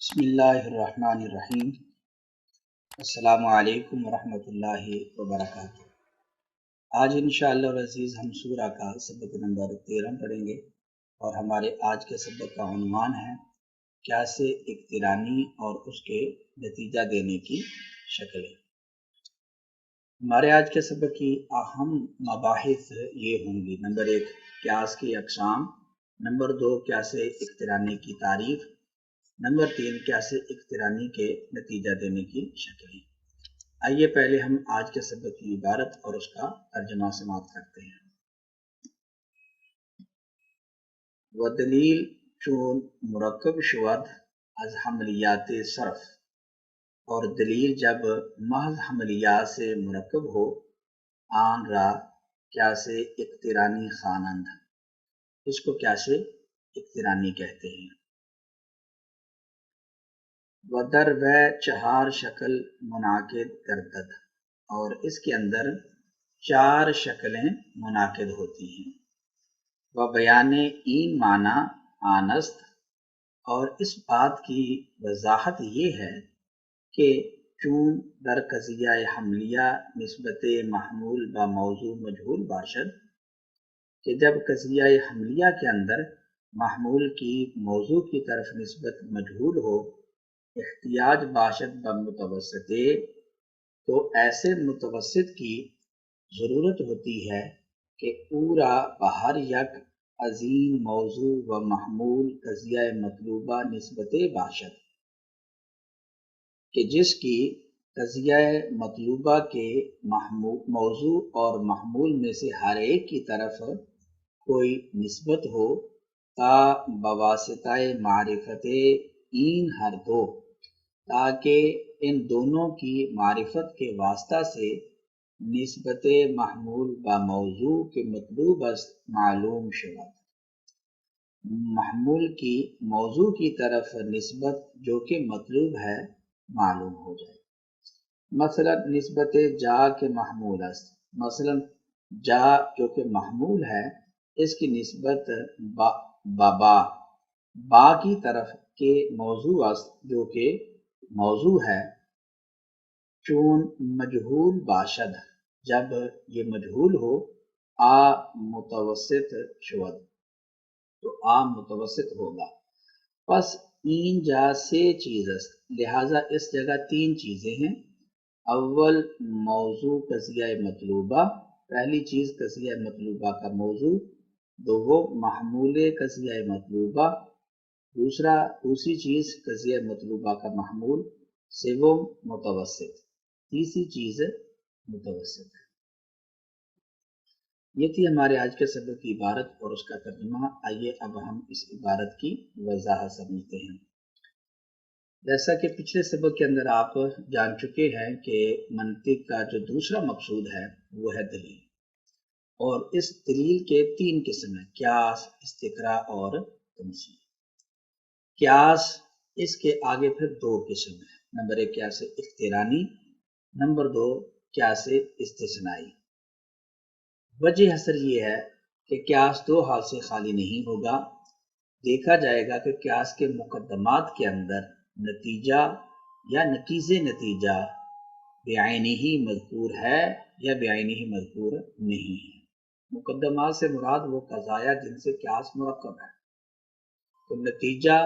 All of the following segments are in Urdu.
بسم اللہ الرحمن الرحیم۔ السلام علیکم ورحمۃ اللہ وبرکاتہ۔ آج انشاءاللہ العزیز ہم سورہ کا سبق نمبر 13 پڑھیں گے اور ہمارے آج کے سبق کا عنوان ہے کیسے اقترانی اور اس کے نتیجہ دینے کی شکلیں۔ ہمارے آج کے سبق کی اہم مباحث یہ ہوں گی: نمبر 1 قیاس کی اقسام، نمبر 2 کیسے اقترانی کی تعریف، نمبر 3 کیسے اقترانی کے نتیجہ دینے کی شکلیں۔ آئیے پہلے ہم آج کے سبق کی عبارت اور اس کا ترجمہ سماعت کرتے ہیں۔ ودلیل چون مرکب شود از حملیات صرف، اور دلیل جب محض حملیات سے مرکب ہو، آن را کیسے اقترانی خوانند، اس کو کیسے اقترانی کہتے ہیں۔ ودر و چہار شکل منعقد گردد، اور اس کے اندر 4 شکلیں منعقد ہوتی ہیں۔ و بیان این معنی آنست، اور اس بات کی وضاحت یہ ہے کہ چون در قضیہ حملیہ نسبت محمول با موضوع مجہول باشد، کہ جب قضیہ حملیہ کے اندر محمول کی موضوع کی طرف نسبت مجہول ہو، احتیاج باشد بمتوسط، تو ایسے متوسط کی ضرورت ہوتی ہے کہ پورا بہر یک عظیم موضوع و محمول قضیہ مطلوبہ نسبت باشد، کہ جس کی قضیہ مطلوبہ کے موضوع اور محمول میں سے ہر ایک کی طرف کوئی نسبت ہو، تا بواسطہ معرفت این ہر دو، تاکہ ان دونوں کی معرفت کے واسطہ سے نسبت محمول با موضوع کے مطلوب است معلوم شود، محمول کی موضوع کی طرف نسبت جو کہ مطلوب ہے معلوم ہو جائے۔ مثلا نسبت جا کے محمول است، مثلا جا جو کہ محمول ہے، اس کی نسبت با کی طرف کے موضوع است جو کہ موضوع ہے۔ چون مجہول باشد، جب یہ مجہول ہو، آ متوسط شود، تو آ متوسط ہوگا۔ پس این جا 3 چیز است، لہٰذا اس جگہ 3 چیزیں ہیں۔ اول موضوع قضیہ مطلوبہ، پہلی چیز قضیہ مطلوبہ کا موضوع، دوم محمول قضیہ مطلوبہ، دوسری چیز قضیہ مطلوبہ کا محمول، سوم متوسط، تیسری چیز متوسط۔ یہ تھی ہمارے آج کے سبق کی عبارت اور اس کا ترجمہ۔ آئیے اب ہم اس عبارت کی وضاحت سمجھتے ہیں۔ جیسا کہ پچھلے سبق کے اندر آپ جان چکے ہیں کہ منطق کا جو دوسرا مقصود ہے وہ ہے دلیل، اور اس دلیل کے 3 قسم ہیں: قیاس، استقراء اور تمثیل۔ قیاس، اس کے آگے پھر 2 قسم ہیں: نمبر 1 قیاس اقترانی، نمبر 2 قیاس استثنائی۔ وجہ حسر یہ ہے کہ قیاس 2 حال سے خالی نہیں ہوگا۔ دیکھا جائے گا کہ قیاس کے مقدمات کے اندر نتیجہ یا نقیض نتیجہ بعینہ ہی مذکور ہے یا بعینہ ہی مذکور نہیں ہے۔ مقدمات سے مراد وہ قضایا جن سے قیاس مرکب ہے، تو نتیجہ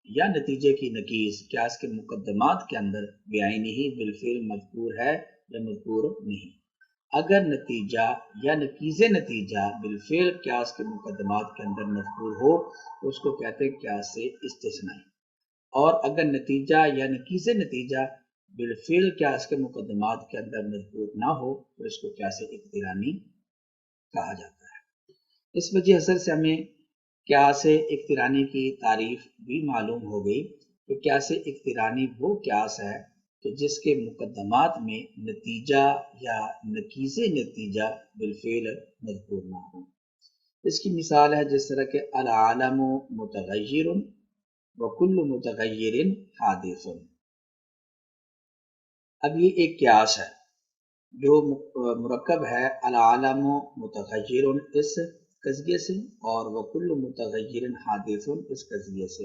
یا نتیجے کی نقیض قیاس کے مقدمات کے اندر بعینہ ہی بالفعل مذکور ہے یا مذکور نہیں۔ اگر نتیجہ یا نقیض نتیجہ بالفعل قیاس کے مقدمات کے اندر مذکور ہو تو اس کو کہتے ہیں قیاس استثنائی، اور اگر نتیجہ یا نقیض نتیجہ بالفعل قیاس کے مقدمات کے اندر مذکور نہ ہو تو اس کو قیاس اقترانی کہا جاتا ہے۔ اس وجہ اثر سے ہمیں قیاس اقترانی کی تعریف بھی معلوم ہو گئی کہ قیاس اقترانی وہ قیاس ہے کہ جس کے مقدمات میں نتیجہ یا نقیض نتیجہ بالفعل مذکور نہ ہو۔ اس کی مثال ہے جس طرح کہ العالم متغیر وکل متغیر حادث۔ اب یہ ایک قیاس ہے جو مرکب ہے العالم متغیر اس قضیے سے اور وکل متغیر حادث اس قضیے سے۔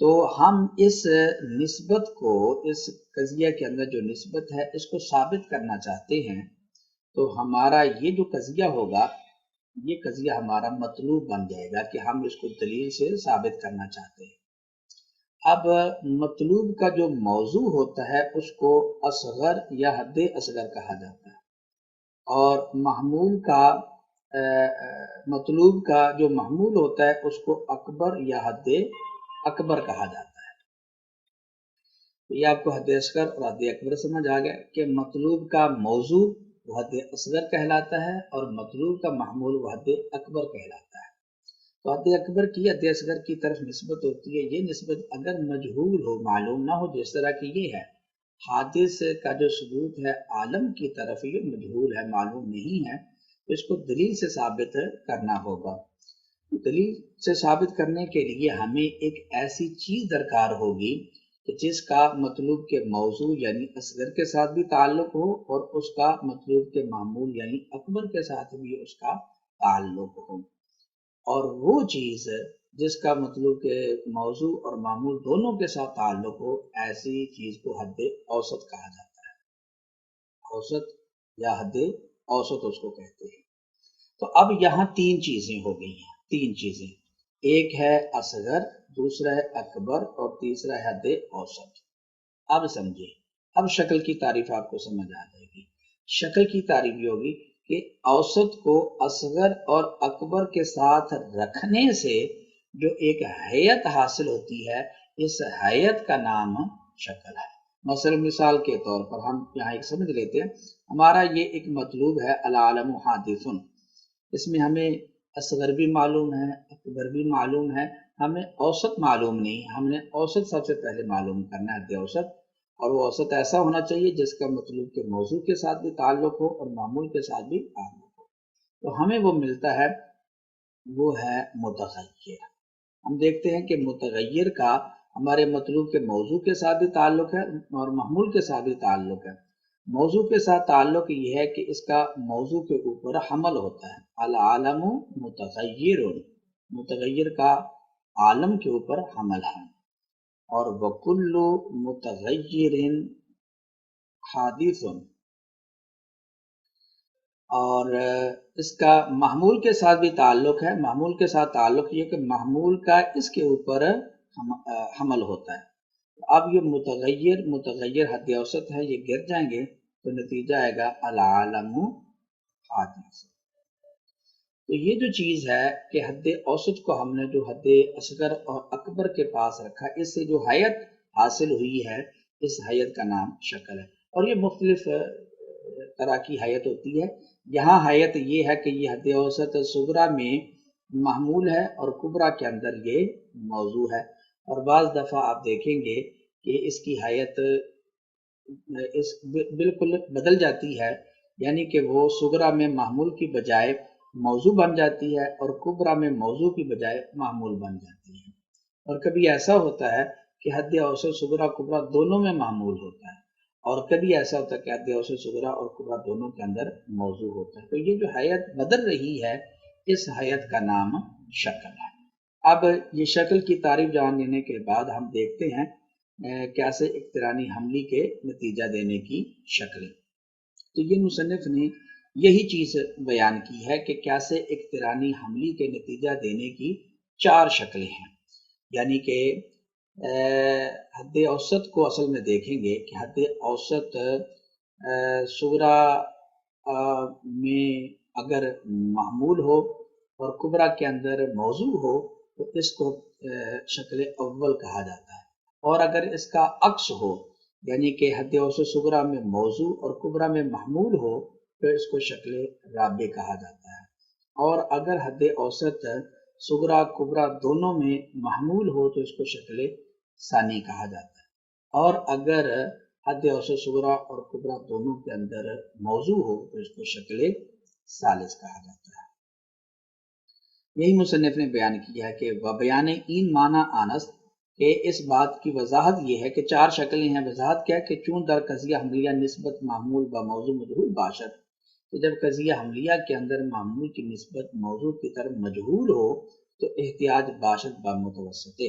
تو ہم اس نسبت کو، اس قضیہ کے اندر جو نسبت ہے اس کو ثابت کرنا چاہتے ہیں، تو ہمارا یہ جو قضیہ ہوگا، یہ قضیہ ہمارا مطلوب بن جائے گا کہ ہم اس کو دلیل سے ثابت کرنا چاہتے ہیں۔ اب مطلوب کا جو موضوع ہوتا ہے اس کو اصغر یا حد اصغر کہا جاتا ہے، اور محمول کا مطلوب کا جو محمول ہوتا ہے اس کو اکبر یا حد اکبر کہا جاتا ہے۔ یہ آپ کو حد اصغر اور حد اکبر سمجھ آ گیا کہ مطلوب کا موضوع وہ حد اصغر کہلاتا ہے اور مطلوب کا محمول وہ حد اکبر کہلاتا ہے۔ تو حد اکبر کی حد اصغر کی طرف نسبت ہوتی ہے، یہ نسبت اگر مجہول ہو، معلوم نہ ہو، جس طرح کی یہ ہے حادث کا جو ثبوت ہے عالم کی طرف، یہ مجہول ہے، معلوم نہیں ہے، اس کو دلیل سے ثابت کرنا ہوگا۔ دلیل سے ثابت کرنے کے لیے ہمیں ایک ایسی چیز درکار ہوگی کہ جس کا مطلوب کے موضوع یعنی اصغر کے ساتھ بھی تعلق ہو اور اس کا مطلوب کے معمول یعنی اکبر کے ساتھ بھی اس کا تعلق ہو، اور وہ چیز جس کا مطلوب کے موضوع اور معمول دونوں کے ساتھ تعلق ہو، ایسی چیز کو حد اوسط کہا جاتا ہے۔ اوسط یا حد اوسط اس کو کہتے ہیں۔ تو اب یہاں تین چیزیں ہو گئی ہیں، تین چیزیں، ایک ہے اصغر، دوسرا ہے اکبر اور تیسرا ہے حد اوسط۔ اب سمجھے، اب شکل کی تعریف آپ کو سمجھ آ جائے گی۔ شکل کی تعریف یہ ہوگی کہ اوسط کو اصغر اور اکبر کے ساتھ رکھنے سے جو ایک حیت حاصل ہوتی ہے، اس حیت کا نام شکل ہے۔ مثلا مثال کے طور پر ہم یہاں ایک سمجھ لیتے ہیں، ہمارا یہ ایک مطلوب ہے العالم حادث، اس میں ہمیں اصغر بھی معلوم ہے، اکبر بھی معلوم ہے، ہمیں اوسط معلوم نہیں، ہم نے اوسط سب سے پہلے معلوم کرنا ہے، حد اوسط، اور وہ اوسط ایسا ہونا چاہیے جس کا مطلوب کے موضوع کے ساتھ بھی تعلق ہو اور معمول کے ساتھ بھی تعلق ہو۔ تو ہمیں وہ ملتا ہے، وہ ہے متغیر۔ ہم دیکھتے ہیں کہ متغیر کا ہمارے مطلوب کے موضوع کے ساتھ بھی تعلق ہے اور محمول کے ساتھ بھی تعلق ہے۔ موضوع کے ساتھ تعلق یہ ہے کہ اس کا موضوع کے اوپر حمل ہوتا ہے، العالم متغیر، متغیر کا عالم کے اوپر حمل ہے، اور وکل متغیر حادث، اور اس کا محمول کے ساتھ بھی تعلق ہے۔ محمول کے ساتھ تعلق یہ کہ محمول کا اس کے اوپر حمل ہوتا ہے۔ اب یہ متغیر حد اوسط ہے، یہ گر جائیں گے تو نتیجہ آئے گا العالم حادث۔ تو یہ جو چیز ہے کہ حد اوسط کو ہم نے جو حد اصغر اور اکبر کے پاس رکھا، اس سے جو حیت حاصل ہوئی ہے، اس حیت کا نام شکل ہے۔ اور یہ مختلف طرح کی حیت ہوتی ہے۔ یہاں حیت یہ ہے کہ یہ حد اوسط صغرا میں محمول ہے اور کبرا کے اندر یہ موضوع ہے، اور بعض دفعہ آپ دیکھیں گے کہ اس کی حیت بالکل بدل جاتی ہے، یعنی کہ وہ صغرا میں محمول کی بجائے موضوع بن جاتی ہے اور کبرا میں موضوع کی بجائے معمول بن جاتی ہے۔ اور کبھی ایسا ہوتا ہے کہ حد اوسط صغرا کبرا دونوں میں معمول ہوتا ہے، اور کبھی ایسا ہوتا ہے کہ حد اوسط صغرا اور کبرا دونوں کے اندر موضوع ہوتا ہے۔ تو یہ جو حیت بدل رہی ہے، اس حیت کا نام شکل ہے۔ اب یہ شکل کی تعریف جان لینے کے بعد ہم دیکھتے ہیں کیسے اقترانی حملی کے نتیجہ دینے کی شکلیں۔ تو یہ مصنف نے یہی چیز بیان کی ہے کہ کیسے اقترانی حملی کے نتیجہ دینے کی چار شکلیں ہیں، یعنی کہ حد اوسط کو اصل میں دیکھیں گے کہ حد اوسط صغرا میں اگر محمول ہو اور کبرا کے اندر موضوع ہو تو اس کو شکل اول کہا جاتا ہے، اور اگر اس کا عکس ہو، یعنی کہ حد اوسط صغرا میں موضوع اور کبرا میں محمول ہو، تو اس کو شکل رابع کہا جاتا ہے، اور اگر حد اوسط صغرا کبرا دونوں میں محمول ہو تو اس کو شکل ثانی کہا جاتا ہے، اور اگر حد اوسط صغرا اور کبرا دونوں کے اندر موضوع ہو تو اس کو شکل ثالث کہا جاتا ہے۔ یہی مصنف نے بیان کیا ہے کہ وبیان این معنی آنس، کہ اس بات کی وضاحت یہ ہے کہ چار شکلیں ہیں۔ وضاحت کیا ہے کہ چون در قضیہ حملیہ نسبت معمول با موضوع مجہول باشد، کہ جب قضیہ حملیہ کے اندر معمول کی نسبت موضوع کی طرف مجہول ہو تو احتیاج باشد با متوسطے،